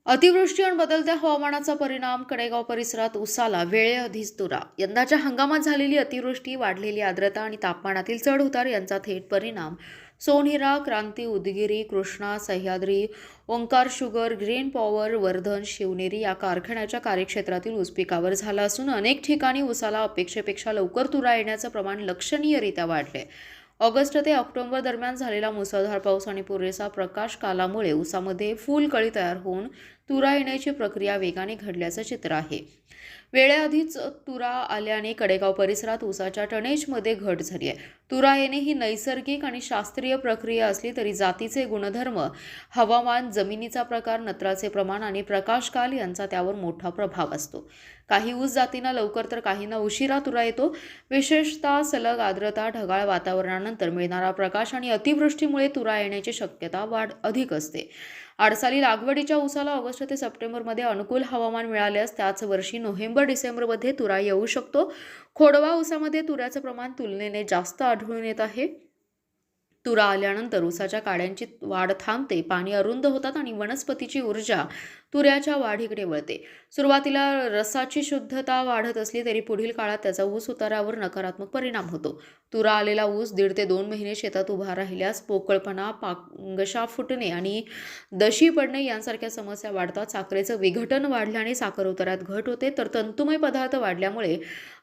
अतिवृष्टी आणि बदलत्या हवामानाचा परिणाम कडेगाव परिसरात उसाला वेळेआधीच तुरा. यंदाच्या हंगामात झालेली अतिवृष्टी, वाढलेली आर्द्रता आणि तापमानातील चढ-उतार यांचा थेट परिणाम Sonhira, Kranti, Udgir, Krishna, Sahyadri, Omkar sugar, green power, Vardhan, Shivneri या कारखान्याच्या कार्यक्षेत्रातील ऊस पिकावर झाला असून अनेक ठिकाणी उसाला अपेक्षेपेक्षा लवकर तुरा येण्याचं प्रमाण लक्षणीयरित्या वाढले. ऑगस्ट ते ऑक्टोबर दरम्यान झालेला मुसळधार पाऊस आणि पुरेसा प्रकाश कालामुळे ऊसामध्ये फुलकळी तयार होऊन तुरा येण्याची प्रक्रिया वेगाने घडल्याचं चित्र आहे. वेळेआधीच तुरा आल्याने कडेगाव परिसरात ऊसाच्या टनेजमध्ये घट झाली आहे. तुरा येणे ही नैसर्गिक आणि शास्त्रीय प्रक्रिया असली तरी जातीचे गुणधर्म, हवामान, जमिनीचा प्रकार, नत्राचे प्रमाण आणि प्रकाशकाल यांचा त्यावर मोठा प्रभाव असतो. काही ऊस जातींना लवकर तर काहींना उशिरा तुरा येतो. विशेषतः सलग आर्द्रता, ढगाळ वातावरणानंतर मिळणारा प्रकाश आणि अतिवृष्टीमुळे तुरा येण्याची शक्यता अधिक असते. आडसाली लागवडीच्या ऊसाला ऑगस्ट ते सप्टेंबरमध्ये अनुकूल हवामान मिळाल्यास त्याच वर्षी नोव्हेंबर-डिसेंबरमध्ये तुरा येऊ शकतो. खोडवा ऊसामध्ये तुऱ्याचं प्रमाण तुलनेने जास्त आढळून येत आहे. तुरा आल्यानंतर ऊसाच्या काड्यांची वाढ थांबते, पाणी अरुंद होतात आणि वनस्पतीची ऊर्जा तुऱ्याच्या वाढीकडे वळते. सुरुवातीला रसाची शुद्धता वाढत असली तरी पुढील काळात त्याचा ऊस उतारावर नकारात्मक परिणाम होतो. तुरा आलेला ऊस 1.5 ते 2 महिने शेतात उभा राहिल्यास पोकळपणा, पांगशा फुटणे आणि दशी पडणे यांसारख्या समस्या वाढतात. साखरेचं विघटन वाढल्याने साखर उतारात घट होते, तर तंतुमय पदार्थ वाढल्यामुळे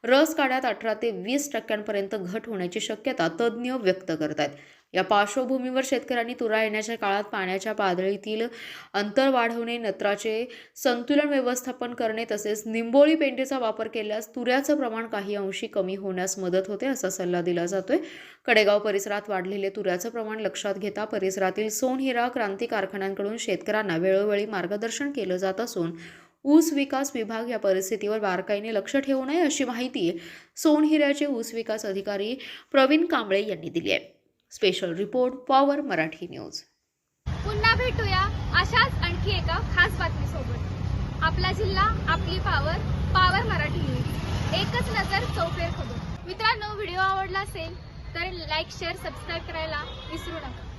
रस काढ्यात 18 ते 20% घट होण्याची शक्यता तज्ज्ञ व्यक्त करतात. या पार्श्वभूमीवर शेतकऱ्यांनी तुरा येण्याच्या काळात पाण्याच्या पातळीतील अंतर वाढवणे, नत्राचे संतुलन व्यवस्थापन करणे तसेच निंबोळी पेंडीचा वापर केल्यास तुऱ्याचं प्रमाण काही अंशी कमी होण्यास मदत होते, असा सल्ला दिला जातोय. कडेगाव परिसरात वाढलेले तुऱ्याचं प्रमाण लक्षात घेता परिसरातील सोनहिरा, क्रांती कारखान्यांकडून शेतकऱ्यांना वेळोवेळी मार्गदर्शन केलं जात असून ऊस विकास विभाग या परिस्थितीवर बारकाईने लक्ष ठेवू नये अशी माहिती सोनहिऱ्याचे ऊस विकास अधिकारी प्रवीण कांबळे यांनी दिली आहे. Special report, power Marathi news. पुन्हा भेटूया अशाच आणखी एका खास बातमीसोबत. आपला जिल्हा, आपली पॉवर, पॉवर मराठी न्यूज. एकच नजर, चौफेर खबर. मित्रांनो, व्हिडिओ आवडला असेल तर लाईक, शेअर, सबस्क्राईब करायला विसरू नका.